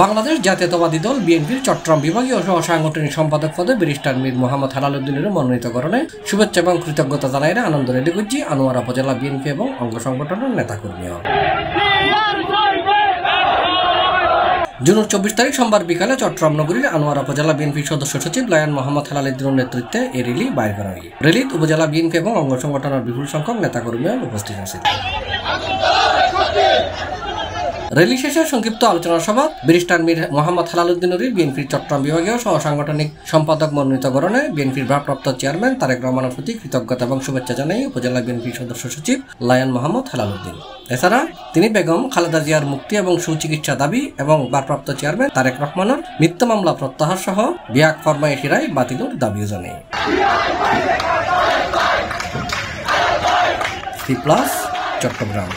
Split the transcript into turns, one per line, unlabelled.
বাংলাদেশ জাতীয়তাবাদী দল বিএনপির চট্টগ্রাম বিভাগীয় সহ সাংগঠনিক সম্পাদক পদে ব্যারিস্টার মীর মোহাম্মদ হেলাল উদ্দিনের মনোনীতকরণে শুভেচ্ছা এবং কৃতজ্ঞতা জানাইলে আনন্দ রেলি করছি আনোয়ারা উপজেলা বিএনপি এবং অঙ্গ সংগঠনের নেতাকর্মীরা। জুনের 24 তারিখ সোমবার বিকালে চট্টগ্রাম নগরীর আনোয়ারা উপজেলা বিএনপির সদস্য সচিব লায়ন মোহাম্মদ হেলাল উদ্দিনের নেতৃত্বে এই রেলি বাইর করা হয়। রেলিত উপজেলা বিএনপি এবং অঙ্গ সংগঠনের বিপুল সংখ্যক নেতাকর্মীরা উপস্থিত আছেন। রেলি শেষে সংক্ষিপ্ত আলোচনা সভা ব্যারিস্টার মীর মোহাম্মদ হেলাল উদ্দিনের বিএনপির চট্টগ্রাম বিভাগীয় সহ সাংগঠনিক সম্পাদক মনোনীতকরণে বিএনপির ভারপ্রাপ্ত চেয়ারম্যান তারেক রহমানের প্রতি কৃতজ্ঞতা এবং শুভেচ্ছা জানাই উপজেলা বিএনপির সদস্য সচিব লায়ন মোহাম্মদ হেলাল উদ্দিন। এছাড়া তিনি বেগম খালেদা জিয়ার মুক্তি এবং সুচিকিৎসা দাবি এবং ভারপ্রাপ্ত চেয়ারম্যান তারেক রহমানের মিথ্যা মামলা প্রত্যাহার সহ বিয়াক ফরমায়েশি রায় বাতিলের দাবিও জানায়। চট্টগ্রাম।